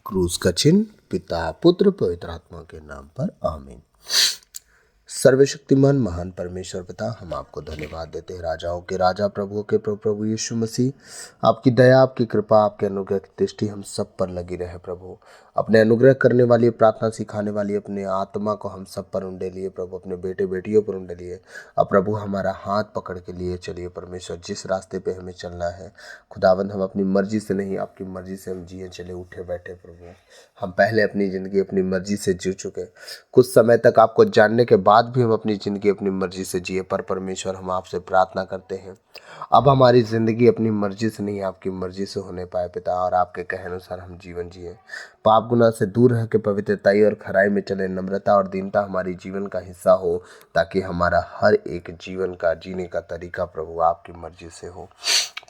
क्रूस का चिन्ह पिता पुत्र पवित्र आत्मा के नाम पर आमीन। सर्वशक्तिमान महान परमेश्वर पिता, हम आपको धन्यवाद देते हैं। राजाओं के राजा प्रभुओं के प्रभु प्रभु यीशु मसीह, आपकी दया, आपकी कृपा, आपके अनुग्रह की दृष्टि हम सब पर लगी रहे। प्रभु अपने अनुग्रह करने वाली, प्रार्थना सिखाने वाली अपने आत्मा को हम सब पर उंडेलिए प्रभु, अपने बेटे बेटियों पर उंडेलिए। अब प्रभु हमारा हाथ पकड़ के लिए चलिए परमेश्वर, जिस रास्ते पे हमें चलना है खुदावंद, हम अपनी मर्जी से नहीं आपकी मर्जी से हम जिए चले उठे बैठे। प्रभु हम पहले अपनी ज़िंदगी अपनी मर्जी से जी चुके, कुछ समय तक आपको जानने के बाद भी हम अपनी ज़िंदगी अपनी मर्जी से जिए, पर परमेश्वर हम आपसे प्रार्थना करते हैं अब हमारी ज़िंदगी अपनी मर्जी से नहीं आपकी मर्जी से होने पाए पिता, और आपके कहे अनुसार हम जीवन जिए, पाप गुनाह से दूर रह के पवित्रताई और खराई में चले। नम्रता और दीनता हमारी जीवन का हिस्सा हो, ताकि हमारा हर एक जीवन का जीने का तरीका प्रभु आपकी मर्जी से हो।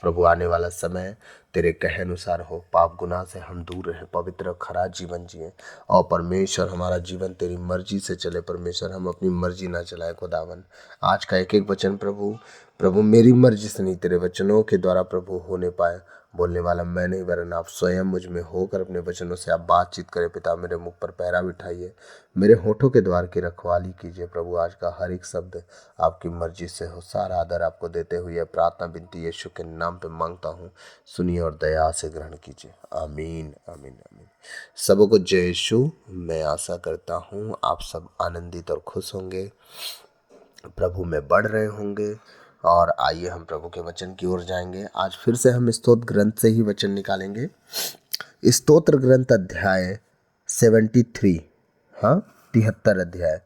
प्रभु आने वाला समय तेरे कहे अनुसार हो, पाप गुनाह से हम दूर रहे, पवित्र खरा जीवन जिए, और परमेश्वर हमारा जीवन तेरी मर्जी से चले। परमेश्वर हम अपनी मर्जी ना चलाए खुदावन। आज का एक एक वचन प्रभु मेरी मर्जी से नहीं तेरे वचनों के द्वारा प्रभु होने पाए। बोलने वाला मैं नहीं वरन आप स्वयं मुझ में होकर अपने वचनों से आप बातचीत करें पिता। मेरे मुख पर पहरा बिठाइए, मेरे होठों के द्वार की रखवाली कीजिए प्रभु। आज का हर एक शब्द आपकी मर्जी से हो। सारा आदर आपको देते हुए प्रार्थना विनती यीशु के नाम पे मांगता हूँ, सुनिए और दया से ग्रहण कीजिए। आमीन आमीन आमीन। सबको जय यीशु। मैं आशा करता हूँ आप सब आनंदित और खुश होंगे, प्रभु में बढ़ रहे होंगे। और आइए हम प्रभु के वचन की ओर जाएंगे। आज फिर से हम स्तोत्र ग्रंथ से ही वचन निकालेंगे। स्तोत्र ग्रंथ अध्याय 73, 73 अध्याय।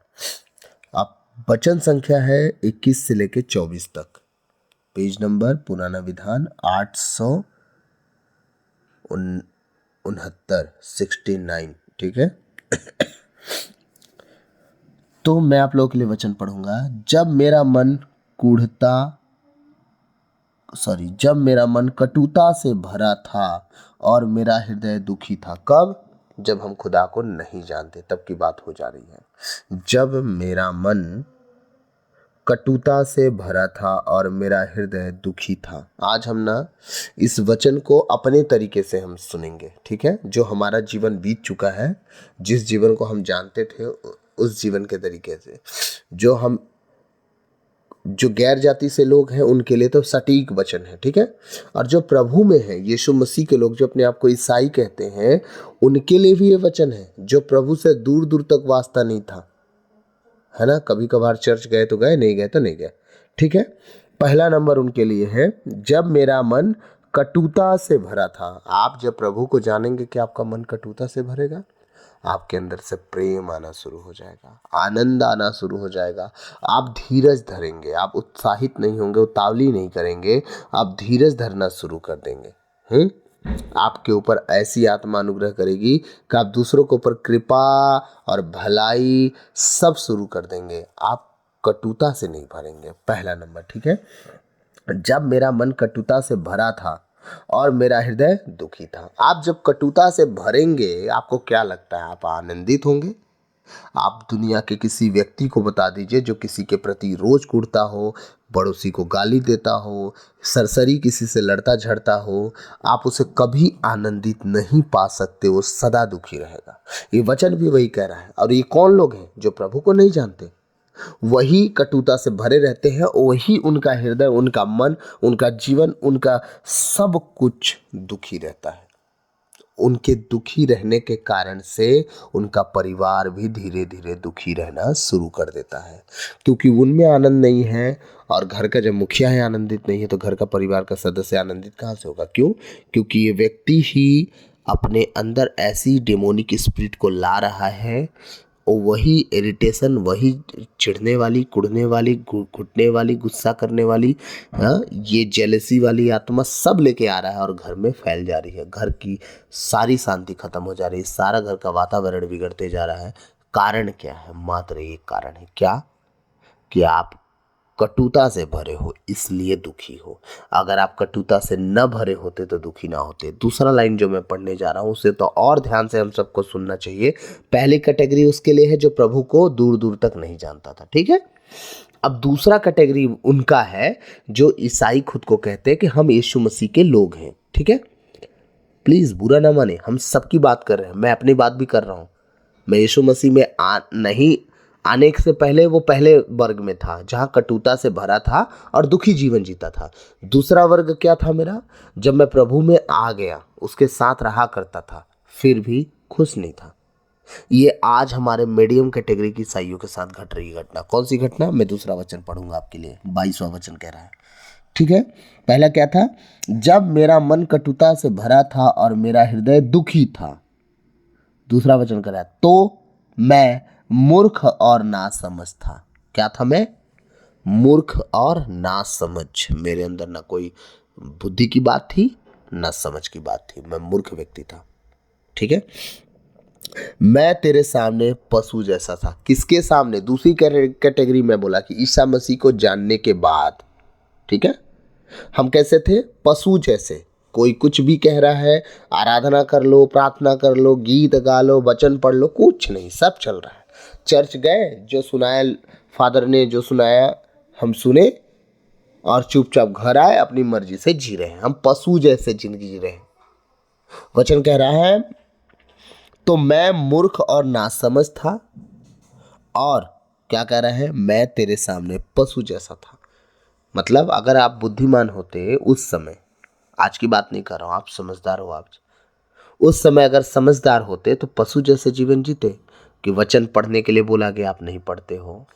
आप वचन संख्या है 21 से लेके 24 तक। पेज नंबर पुराना विधान 869, ठीक है। तो मैं आप लोगों के लिए वचन पढ़ूंगा। जब मेरा मन कटुता से भरा था और मेरा हृदय दुखी था। कब? जब हम खुदा को नहीं जानते, तब की बात हो जा रही है। जब मेरा मन कटुता से भरा था और मेरा हृदय दुखी था। आज हम इस वचन को अपने तरीके से हम सुनेंगे, ठीक है। जो हमारा जीवन बीत चुका है, जिस जीवन को हम जानते थे उस जीवन के तरीके से। जो गैर जाति से लोग हैं उनके लिए तो सटीक वचन है, ठीक है। और जो प्रभु में है, यीशु मसीह के लोग जो अपने आप को ईसाई कहते हैं, उनके लिए भी ये वचन है। जो प्रभु से दूर दूर तक वास्ता नहीं था, है ना, कभी कभार चर्च गए तो गए, नहीं गए तो नहीं गए, ठीक है। पहला नंबर उनके लिए है, जब मेरा मन कटुता से भरा था। आप जब प्रभु को जानेंगे कि आपका मन कटुता से भरेगा, आपके अंदर से प्रेम आना शुरू हो जाएगा, आनंद आना शुरू हो जाएगा। आप धीरज धरेंगे, आप उत्साहित नहीं होंगे, उतावली नहीं करेंगे, आप धीरज धरना शुरू कर देंगे। आपके ऊपर ऐसी आत्मा अनुग्रह करेगी कि आप दूसरों के ऊपर कृपा और भलाई सब शुरू कर देंगे। आप कटुता से नहीं भरेंगे, पहला नंबर, ठीक है। जब मेरा मन कटुता से भरा था और मेरा हृदय दुखी था। आप जब कटुता से भरेंगे, आपको क्या लगता है? आप आनंदित होंगे? आप दुनिया के किसी व्यक्ति को बता दीजिए जो किसी के प्रति रोज कूटता हो, पड़ोसी को गाली देता हो, सरसरी किसी से लड़ता झड़ता हो, आप उसे कभी आनंदित नहीं पा सकते, वो सदा दुखी रहेगा। ये वचन भी वही कह रहा है। और ये कौन लोग हैं? जो प्रभु को नहीं जानते, वही कटुता से भरे रहते हैं, वही उनका हृदय, उनका मन, उनका जीवन, उनका सब कुछ दुखी रहता है। उनके दुखी रहने के कारण से उनका परिवार भी धीरे धीरे दुखी रहना शुरू कर देता है, क्योंकि उनमें आनंद नहीं है। और घर का जब मुखिया है आनंदित नहीं है, तो घर का परिवार का सदस्य आनंदित कहाँ से होगा? क्यों? क्योंकि ये व्यक्ति ही अपने अंदर ऐसी डेमोनिक स्पिरिट को ला रहा है, और वही इरिटेशन, वही चिढ़ने वाली, कुढ़ने वाली, घुटने वाली, गुस्सा करने वाली, ये जेलसी वाली आत्मा सब लेके आ रहा है और घर में फैल जा रही है। घर की सारी शांति खत्म हो जा रही है, सारा घर का वातावरण बिगड़ते जा रहा है। कारण क्या है? मात्र एक कारण है। क्या? कि आप कटुता से भरे हो, इसलिए दुखी हो। अगर आप कटुता से न भरे होते तो दुखी ना होते। दूसरा लाइन जो मैं पढ़ने जा रहा हूँ उसे तो और ध्यान से हम सबको सुनना चाहिए। पहली कैटेगरी उसके लिए है जो प्रभु को दूर दूर तक नहीं जानता था, ठीक है। अब दूसरा कैटेगरी उनका है जो ईसाई खुद को कहते हैं कि हम यीशु मसीह के लोग हैं, ठीक है। प्लीज बुरा ना माने, हम सबकी बात कर रहे हैं, मैं अपनी बात भी कर रहा हूं। मैं यीशु मसीह में नहीं आने से पहले वो पहले वर्ग में था जहां कटुता से भरा था और दुखी जीवन जीता था। दूसरा वर्ग क्या था मेरा? जब मैं प्रभु में आ गया, उसके साथ रहा करता था, फिर भी खुश नहीं था। ये आज हमारे मीडियम कैटेगरी की ईसाइयों के साथ घट रही घटना। कौन सी घटना? मैं दूसरा वचन पढ़ूंगा आपके लिए, 22वां वचन कह रहा है, ठीक है। पहला क्या था? जब मेरा मन कटुता से भरा था और मेरा हृदय दुखी था। दूसरा वचन कह रहा है, तो मैं मूर्ख और नासमझ था। क्या था मैं? मूर्ख और नासमझ। मेरे अंदर ना कोई बुद्धि की बात थी, ना समझ की बात थी, मैं मूर्ख व्यक्ति था, ठीक है। मैं तेरे सामने पशु जैसा था। किसके सामने? दूसरी कैटेगरी में बोला कि ईसा मसीह को जानने के बाद, ठीक है। हम कैसे थे? पशु जैसे। कोई कुछ भी कह रहा है, आराधना कर लो, प्रार्थना कर लो, गीत गा लो, वचन पढ़ लो, कुछ नहीं, सब चल रहा है। चर्च गए, जो सुनाया फादर ने, जो सुनाया हम सुने और चुपचाप घर आए, अपनी मर्जी से जी रहे हैं। हम पशु जैसे जिंदगी जी रहे हैं। वचन कह रहा है, तो मैं मूर्ख और नासमझ था, और क्या कह रहा है? मैं तेरे सामने पशु जैसा था। मतलब अगर आप बुद्धिमान होते उस समय, आज की बात नहीं कर रहा हूं, आप समझदार हो, आप उस समय अगर समझदार होते तो पशु जैसे जीवन जीते कि वचन पढ़ने के लिए बोला गया, आप नहीं पढ़ते हो,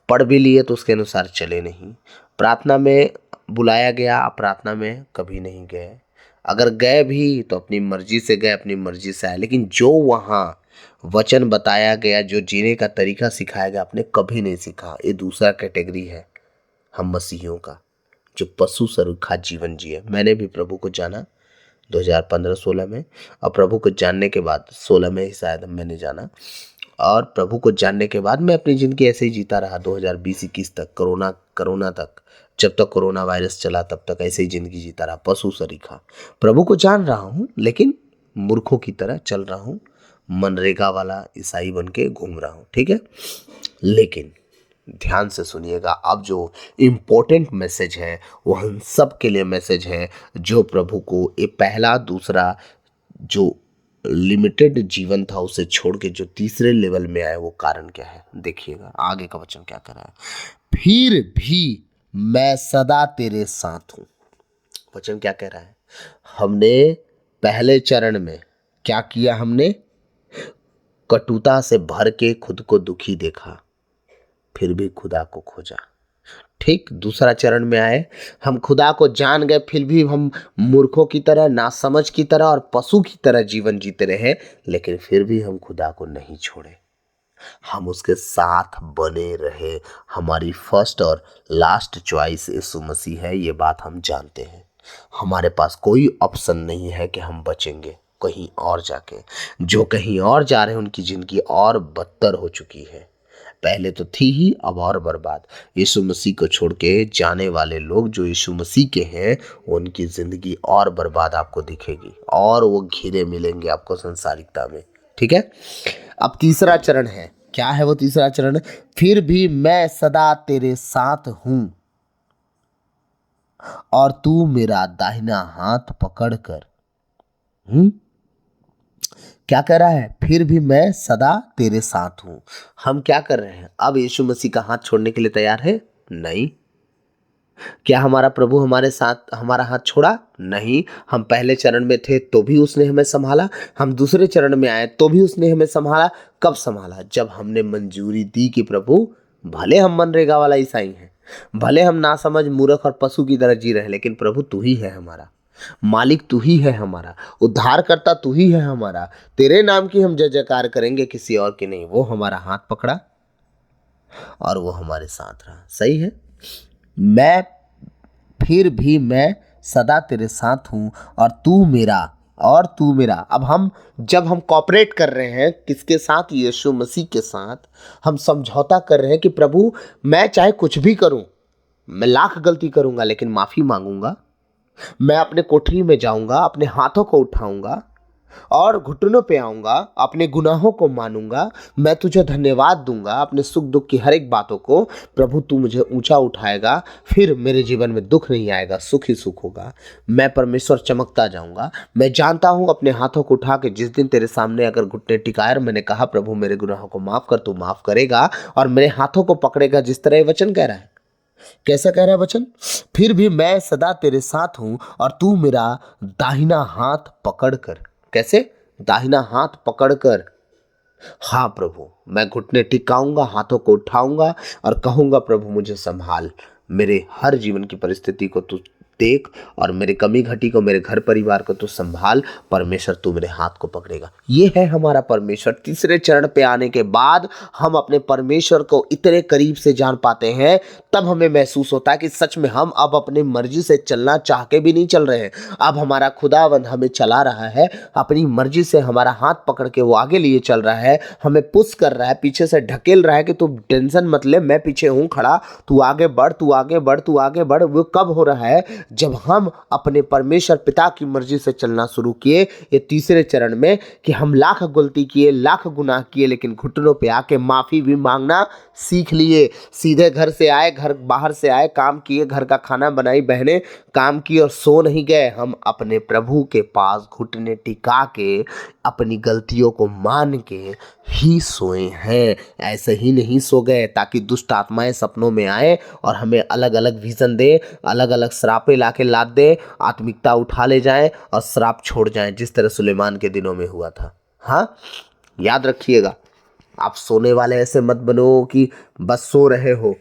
पढ़ भी लिए तो उसके अनुसार चले नहीं, प्रार्थना में बुलाया गया, आप प्रार्थना में कभी नहीं गए, अगर गए भी तो अपनी मर्जी से गए, अपनी मर्जी से आए, लेकिन जो वहाँ वचन बताया गया, जो जीने का तरीका सिखाया गया, आपने कभी नहीं सीखा। ये दूसरा कैटेगरी है हम मसीहियों का, जो पशु सरीखा जीवन जिए। मैंने भी प्रभु को जाना 2015-16 में, और प्रभु को जानने के बाद 16 में ही शायद मैंने जाना, और प्रभु को जानने के बाद मैं अपनी ज़िंदगी ऐसे ही जीता रहा 2020-21 तक, कोरोना तक, जब तक कोरोना वायरस चला तब तक ऐसे ही ज़िंदगी जीता रहा, पशु सरीखा। प्रभु को जान रहा हूँ लेकिन मूर्खों की तरह चल रहा हूँ, मनरेगा वाला ईसाई बन के घूम रहा हूँ, ठीक है। लेकिन ध्यान से सुनिएगा, अब जो इम्पोर्टेंट मैसेज है वो हम सब के लिए मैसेज है, जो प्रभु को ये पहला दूसरा जो लिमिटेड जीवन था उसे छोड़ के जो तीसरे लेवल में आए, वो कारण क्या है? देखिएगा आगे का वचन क्या कर रहा है। फिर भी मैं सदा तेरे साथ हूं। वचन क्या कह रहा है? हमने पहले चरण में क्या किया? हमने कटुता से भर के खुद को दुखी देखा, फिर भी खुदा को खोजा, ठीक। दूसरा चरण में आए, हम खुदा को जान गए, फिर भी हम मूर्खों की तरह, नासमझ की तरह और पशु की तरह जीवन जीते रहे, लेकिन फिर भी हम खुदा को नहीं छोड़े, हम उसके साथ बने रहे। हमारी फर्स्ट और लास्ट चॉइस यीशु मसीह है, ये बात हम जानते हैं। हमारे पास कोई ऑप्शन नहीं है कि हम बचेंगे कहीं और जाके। जो कहीं और जा रहे हैं उनकी जिंदगी और बदतर हो चुकी है, पहले तो थी ही, अब और बर्बाद। यीशु मसीह को छोड़ के जाने वाले लोग जो यीशु मसीह के हैं, उनकी जिंदगी और बर्बाद आपको दिखेगी, और वो घिरे मिलेंगे आपको संसारिकता में, ठीक है। अब तीसरा चरण है, क्या है वो तीसरा चरण? फिर भी मैं सदा तेरे साथ हूं और तू मेरा दाहिना हाथ पकड़कर। क्या कह रहा है? फिर भी मैं सदा तेरे साथ हूं। हम क्या कर रहे हैं? अब यीशु मसीह का हाथ छोड़ने के लिए तैयार है? नहीं। क्या हमारा प्रभु हमारे साथ हमारा हाथ छोड़ा? नहीं। हम पहले चरण में थे तो भी उसने हमें संभाला, हम दूसरे चरण में आए तो भी उसने हमें संभाला। कब संभाला? जब हमने मंजूरी दी कि प्रभु, भले हम मनरेगा वाला ईसाई हैं, भले हम नासमझ मूर्ख और पशु की तरह जी रहे हैं, लेकिन प्रभु तू ही है हमारा मालिक, तू ही है हमारा उद्धारकर्ता, तू ही है हमारा। तेरे नाम की हम जय जयकार करेंगे, किसी और की नहीं। वो हमारा हाथ पकड़ा और वो हमारे साथ रहा। सही है। मैं फिर भी मैं सदा तेरे साथ हूं और तू मेरा। अब जब हम कॉपरेट कर रहे हैं किसके साथ? यीशु मसीह के साथ। हम समझौता कर रहे हैं कि प्रभु, मैं चाहे कुछ भी करूं, मैं लाख गलती करूंगा लेकिन माफी मांगूंगा, मैं अपने कोठरी में जाऊंगा, अपने हाथों को उठाऊंगा, और घुटनों पे आऊंगा, अपने गुनाहों को मानूंगा, मैं तुझे धन्यवाद दूंगा अपने सुख दुख की हर एक बातों को। प्रभु तू मुझे ऊंचा उठाएगा, फिर मेरे जीवन में दुख नहीं आएगा, सुख ही सुख होगा। मैं परमेश्वर चमकता जाऊंगा। मैं जानता हूं अपने हाथों को उठा के जिस दिन तेरे सामने अगर घुटने टिकाए और मैंने कहा प्रभु मेरे गुनाहों को माफ कर, तू माफ करेगा और मेरे हाथों को पकड़ेगा, जिस तरह ये वचन कह रहा है। कैसा कह रहा है वचन? फिर भी मैं सदा तेरे साथ हूं और तू मेरा दाहिना हाथ पकड़ कर। कैसे? दाहिना हाथ पकड़कर। हाँ प्रभु, मैं घुटने टिकाऊंगा, हाथों को उठाऊंगा और कहूंगा प्रभु मुझे संभाल, मेरे हर जीवन की परिस्थिति को तू देख और मेरे कमी घटी को, मेरे घर परिवार को तू संभाल। परमेश्वर तू मेरे हाथ को पकड़ेगा। ये है हमारा परमेश्वर। तीसरे चरण पे आने के बाद हम अपने परमेश्वर को इतने करीब से जान पाते हैं, तब हमें महसूस होता है कि सच में हम अब अपनी मर्जी से चलना चाह के भी नहीं चल रहे हैं। अब हमारा खुदावंद हमें चला रहा है अपनी मर्जी से, हमारा हाथ पकड़ के वो आगे लिए चल रहा है, हमें पुश कर रहा है, पीछे से ढकेल रहा है कि तू टेंशन मत ले, मैं पीछे हूं खड़ा, तू आगे बढ़, तू आगे बढ़, तू आगे बढ़। वो कब हो रहा है? जब हम अपने परमेश्वर पिता की मर्जी से चलना शुरू किए। ये तीसरे चरण में कि हम लाख गलती किए, लाख गुनाह किए, लेकिन घुटनों पे आके माफी भी मांगना सीख लिए। सीधे घर से आए, घर बाहर से आए, काम किए, घर का खाना बनाई, बहनें काम की और सो नहीं गए। हम अपने प्रभु के पास घुटने टिका के अपनी गलतियों को मान के ही सोए हैं। ऐसे ही नहीं सो गए ताकि दुष्ट आत्माएं सपनों में आए और हमें अलग अलग विजन दे, अलग अलग श्रापें लाके लाद दे, आत्मिकता उठा ले जाएं और श्राप छोड़ जाएं, जिस तरह सुलेमान के दिनों में हुआ था। हाँ, याद रखिएगा, आप सोने वाले ऐसे मत बनो कि बस सो रहे हो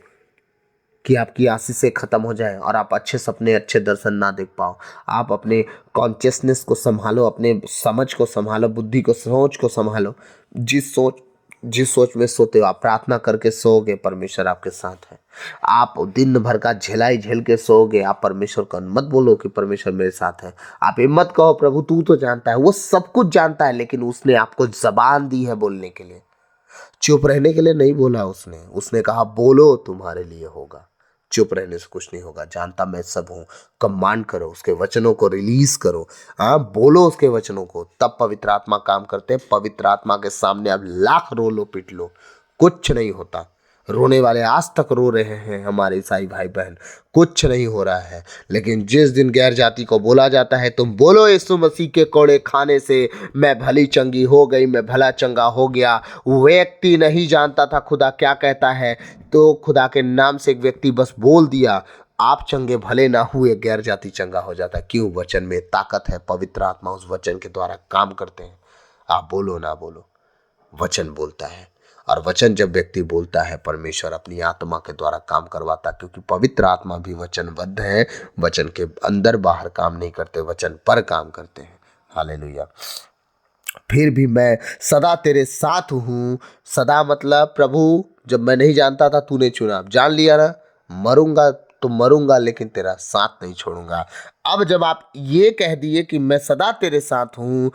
कि आपकी आशीषें खत्म हो जाए और आप अच्छे सपने, अच्छे दर्शन ना देख पाओ। आप अपने कॉन्शियसनेस को संभालो, अपने समझ को संभालो, बुद्धि को, सोच को संभालो। जिस सोच में सोते हो आप प्रार्थना करके सोओगे, परमेश्वर आपके साथ है। आप दिन भर का झेलाई झेल के सोओगे, आप परमेश्वर को मत बोलो कि परमेश्वर मेरे साथ है। आप ये मत कहो प्रभु तू तो जानता है। वो सब कुछ जानता है, लेकिन उसने आपको जबान दी है बोलने के लिए, चुप रहने के लिए नहीं बोला। उसने कहा बोलो तुम्हारे लिए होगा। चुप रहने से कुछ नहीं होगा। जानता मैं सब हूं। कमांड करो, उसके वचनों को रिलीज करो। हाँ, बोलो उसके वचनों को, तब पवित्र आत्मा काम करते हैं। पवित्र आत्मा के सामने अब लाख रो लो, पिट लो, कुछ नहीं होता। रोने वाले आज तक रो रहे हैं हमारे ईसाई भाई बहन, कुछ नहीं हो रहा है। लेकिन जिस दिन गैर जाति को बोला जाता है तुम बोलो यीशु मसीह के कोड़े खाने से मैं भली चंगी हो गई, मैं भला चंगा हो गया। वो व्यक्ति नहीं जानता था खुदा क्या कहता है, तो खुदा के नाम से एक व्यक्ति बस बोल दिया, आप चंगे भले ना हुए, गैर जाति चंगा हो जाता। क्यों? वचन में ताकत है। पवित्र आत्मा उस वचन के द्वारा काम करते हैं। आप बोलो ना बोलो, वचन बोलता है। और वचन जब व्यक्ति बोलता है, परमेश्वर अपनी आत्मा के द्वारा काम करवाता, क्योंकि पवित्र आत्मा भी वचनबद्ध है। वचन के अंदर बाहर काम नहीं करते, वचन पर काम करते हैं। हालेलुया। फिर भी मैं सदा तेरे साथ हूँ। सदा मतलब प्रभु, जब मैं नहीं जानता था तूने चुना, जान लिया ना, मरूंगा तो मरूंगा लेकिन तेरा साथ नहीं छोड़ूंगा। अब जब आप ये कह दिए कि मैं सदा तेरे साथ हूँ,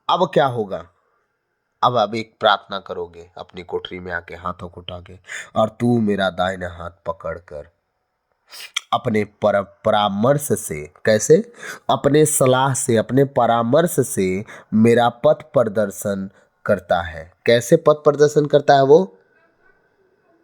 अब क्या होगा? अब आप एक प्रार्थना करोगे अपनी कोठरी में आके हाथों को उठा के, और तू मेरा दाहिना हाथ पकड़ कर अपने परामर्श से, कैसे? अपने सलाह से, अपने परामर्श से मेरा पथ प्रदर्शन करता है। कैसे पथ प्रदर्शन करता है वो?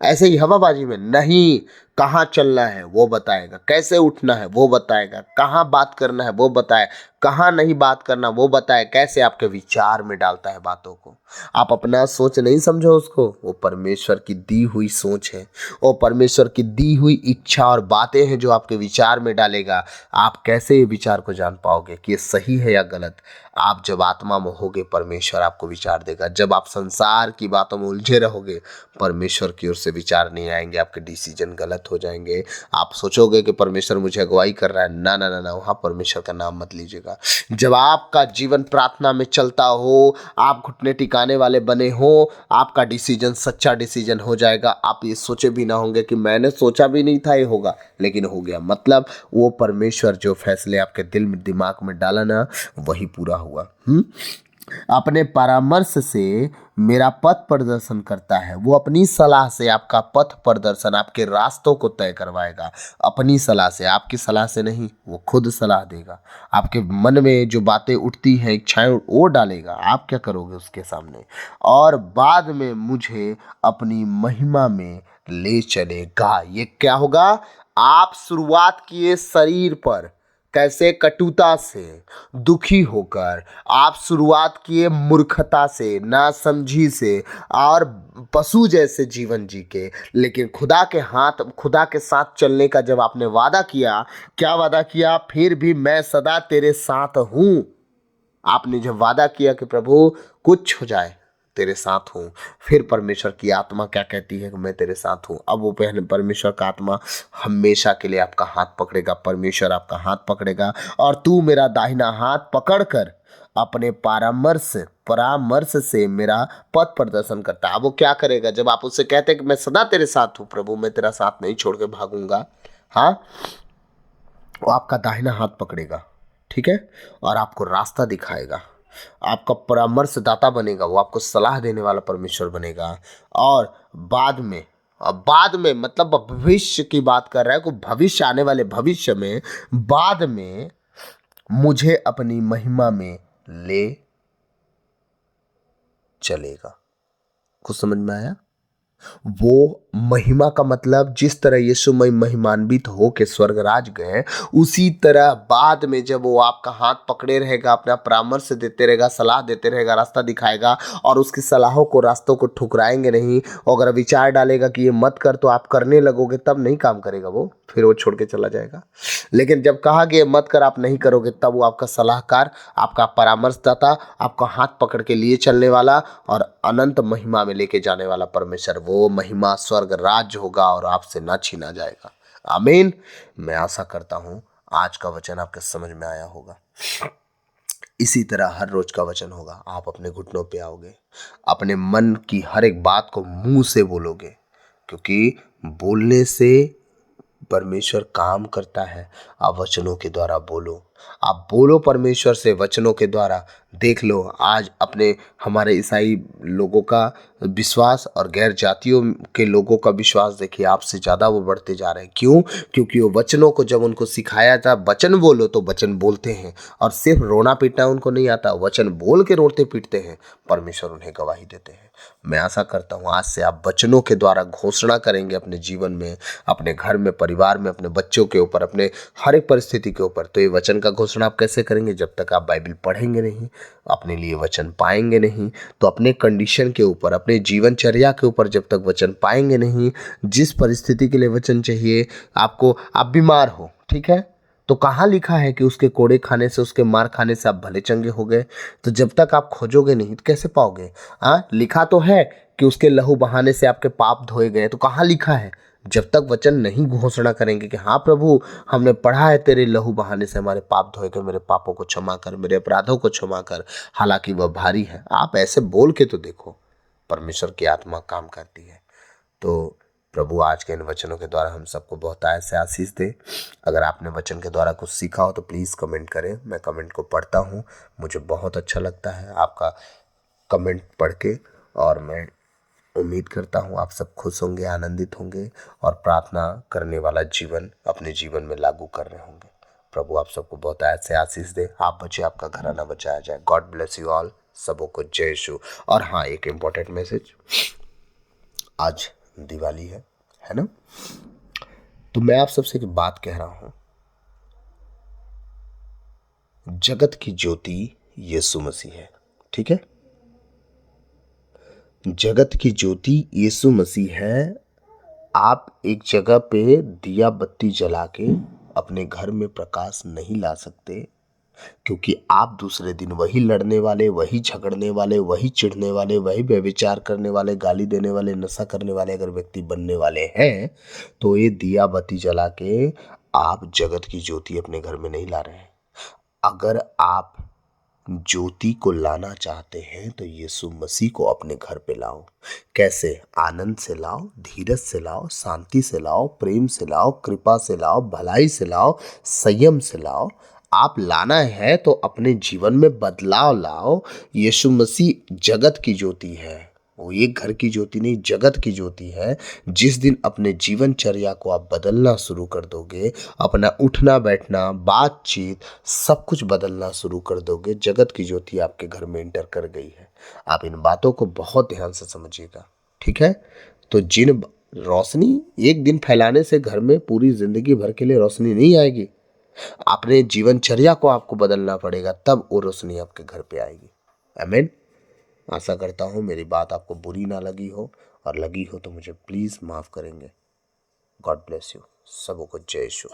ऐसे ही हवाबाजी में नहीं। कहाँ चलना है वो बताएगा, कैसे उठना है वो बताएगा, कहाँ बात करना है वो बताए, कहाँ नहीं बात करना वो बताए, कैसे आपके विचार में डालता है बातों को। आप अपना सोच नहीं समझो उसको, वो परमेश्वर की दी हुई सोच है, वो परमेश्वर की दी हुई इच्छा और बातें हैं जो आपके विचार में डालेगा। आप कैसे ये विचार को जान पाओगे कि ये सही है या गलत? आप जब आत्मा में होगे, परमेश्वर आपको विचार देगा। जब आप संसार की बातों में उलझे रहोगे, परमेश्वर की ओर से विचार नहीं आएंगे, आपके डिसीजन गलत हो जाएंगे। आप सोचोगे कि परमेश्वर मुझे अगुवाई कर रहा है, ना ना ना ना, वहाँ परमेश्वर का नाम मत लीजिएगा। जब आपका जीवन प्रार्थना में चलता हो, आप घुटने टिकाने वाले बने हो, आपका डिसीजन सच्चा डिसीजन हो जाएगा। आप ये सोचे भी ना होंगे कि मैंने सोचा भी नहीं था ये होगा, लेकिन हो गया। मतलब वो परमेश्वर जो फैसले आपके दिल में, दिमाग में डाला ना, वही पूरा हुआ। अपने परामर्श से मेरा पथ प्रदर्शन करता है। वो अपनी सलाह से आपका पथ प्रदर्शन, आपके रास्तों को तय करवाएगा। अपनी सलाह से, आपकी सलाह से नहीं, वो खुद सलाह देगा। आपके मन में जो बातें उठती हैं, इच्छाएं, वो डालेगा। आप क्या करोगे उसके सामने? और बाद में मुझे अपनी महिमा में ले चलेगा। ये क्या होगा? आप शुरुआत किए शरीर पर कैसे? कटुता से, दुखी होकर। आप शुरुआत किए मूर्खता से, नासमझी से, और पशु जैसे जीवन जी के। लेकिन खुदा के साथ चलने का जब आपने वादा किया, क्या वादा किया? फिर भी मैं सदा तेरे साथ हूं। आपने जब वादा किया कि प्रभु कुछ हो जाए तेरे साथ हूँ, फिर परमेश्वर की आत्मा क्या कहती है कि मैं तेरे साथ हूँ। अब वो पहले परमेश्वर का आत्मा हमेशा के लिए आपका हाथ पकड़ेगा। परमेश्वर आपका हाथ पकड़ेगा और तू मेरा दाहिना हाथ पकड़कर अपने परामर्श से मेरा पथ प्रदर्शन करता है। अब वो क्या करेगा? जब आप उससे कहते हैं कि मैं सदा तेरे साथ हूँ प्रभु, मैं तेरा साथ नहीं छोड़ के भागूंगा, हाँ, वो आपका दाहिना हाथ पकड़ेगा, ठीक है, और आपको रास्ता दिखाएगा। आपका परामर्शदाता बनेगा, वो आपको सलाह देने वाला परमेश्वर बनेगा। और बाद में, अब बाद में मतलब भविष्य की बात कर रहा है, को भविष्य, आने वाले भविष्य में, बाद में मुझे अपनी महिमा में ले चलेगा। कुछ समझ में आया? वो महिमा का मतलब, जिस तरह यीशु महिमान्वित हो के स्वर्गराज गए, उसी तरह बाद में जब वो आपका हाथ पकड़े रहेगा, अपना परामर्श देते रहेगा, सलाह देते रहेगा, रास्ता दिखाएगा, और उसकी सलाहों को, रास्तों को ठुकराएंगे नहीं। अगर विचार डालेगा कि ये मत कर, तो आप करने लगोगे, तब नहीं काम करेगा वो, फिर वो छोड़ के चला जाएगा। लेकिन जब कहा कि ये मत कर, आप नहीं करोगे, तब वो आपका सलाहकार, आपका परामर्शदाता, आपका हाथ पकड़ के लिए चलने वाला और अनंत महिमा में लेके जाने वाला परमेश्वर, वो महिमा स्वर्ग राज्य होगा और आपसे ना छीना जाएगा। आमीन। मैं आशा करता हूं आज का वचन आपके समझ में आया होगा। इसी तरह हर रोज का वचन होगा। आप अपने घुटनों पे आओगे, अपने मन की हर एक बात को मुंह से बोलोगे, क्योंकि बोलने से परमेश्वर काम करता है। आप वचनों के द्वारा बोलो, आप बोलो परमेश्वर से वचनों के द्वारा। देख लो आज अपने, हमारे ईसाई लोगों का विश्वास और गैर जातियों के लोगों का विश्वास देखिए, आपसे ज़्यादा वो बढ़ते जा रहे हैं। क्यों? क्योंकि वो वचनों को जब उनको सिखाया था, वचन बोलो, तो वचन बोलते हैं। और सिर्फ रोना पीटना उनको नहीं आता, वचन बोल के रोते पीटते हैं। परमेश्वर उन्हें गवाही देते हैं। मैं आशा करता हूँ आज से आप वचनों के द्वारा घोषणा करेंगे अपने जीवन में, अपने घर में, परिवार में, अपने बच्चों के ऊपर, अपने हर एक परिस्थिति के ऊपर। तो ये वचन का घोषणा आप कैसे करेंगे? जब तक आप बाइबल पढ़ेंगे नहीं, अपने लिए वचन पाएंगे नहीं। तो अपने कंडीशन के ऊपर, अपने जीवनचर्या के ऊपर जब तक वचन पाएंगे नहीं, जिस परिस्थिति के लिए वचन चाहिए आपको, आप बीमार हो, ठीक है, तो कहाँ लिखा है कि उसके कोड़े खाने से, उसके मार खाने से आप भले चंगे हो गए? तो जब तक आप खोजोगे नहीं तो कैसे पाओगे? हाँ, लिखा तो है कि उसके लहू बहाने से आपके पाप धोए गए, तो कहाँ लिखा है? जब तक वचन नहीं घोषणा करेंगे कि हाँ प्रभु, हमने पढ़ा है तेरे लहू बहाने से हमारे पाप धोए गए, मेरे पापों को क्षमा कर, मेरे अपराधों को क्षमा कर, हालांकि वह भारी है। आप ऐसे बोल के तो देखो, परमेश्वर की आत्मा काम करती है। तो प्रभु आज के इन वचनों के द्वारा हम सबको बहुत आय से आशीष दे। अगर आपने वचन के द्वारा कुछ सीखा हो तो प्लीज़ कमेंट करें। मैं कमेंट को पढ़ता हूँ, मुझे बहुत अच्छा लगता है आपका कमेंट पढ़ के, और मैं उम्मीद करता हूँ आप सब खुश होंगे, आनंदित होंगे और प्रार्थना करने वाला जीवन अपने जीवन में लागू कर रहे होंगे। प्रभु आप सबको बहुत आय से आशीष दे। आप बचे, आपका घराना बचाया जाए। God bless you all. सबों को जय यीशु। और हाँ, एक इम्पॉर्टेंट मैसेज, आज दिवाली है ना? तो मैं आप सबसे एक बात कह रहा हूं, जगत की ज्योति यीशु मसीह है, ठीक है? जगत की ज्योति यीशु मसीह है। आप एक जगह पे दिया बत्ती जला के अपने घर में प्रकाश नहीं ला सकते, क्योंकि आप दूसरे दिन वही लड़ने वाले, वही झगड़ने वाले, वही चिढ़ने वाले, वही व्यभिचार करने वाले, गाली देने वाले, नशा करने वाले अगर व्यक्ति बनने वाले हैं, तो ये दिया बत्ती जला के आप जगत की ज्योति अपने घर में नहीं ला रहे हैं। अगर आप ज्योति को लाना चाहते हैं तो यीशु मसीह को अपने घर पे लाओ। कैसे? आनंद से लाओ, धीरज से लाओ, शांति से लाओ, प्रेम से लाओ, कृपा से लाओ, भलाई से लाओ, संयम से लाओ। आप लाना है तो अपने जीवन में बदलाव लाओ। यीशु मसीह जगत की ज्योति है, वो ये घर की ज्योति नहीं, जगत की ज्योति है। जिस दिन अपने जीवनचर्या को आप बदलना शुरू कर दोगे, अपना उठना बैठना, बातचीत, सब कुछ बदलना शुरू कर दोगे, जगत की ज्योति आपके घर में एंटर कर गई है। आप इन बातों को बहुत ध्यान से समझिएगा, ठीक है। तो जिन रोशनी एक दिन फैलाने से घर में पूरी जिंदगी भर के लिए रोशनी नहीं आएगी। अपने जीवनचर्या को आपको बदलना पड़ेगा, तब वो रोशनी आपके घर पे आएगी। आमीन। आशा करता हूँ मेरी बात आपको बुरी ना लगी हो, और लगी हो तो मुझे प्लीज़ माफ़ करेंगे। God bless you. सबों को जय यीशु।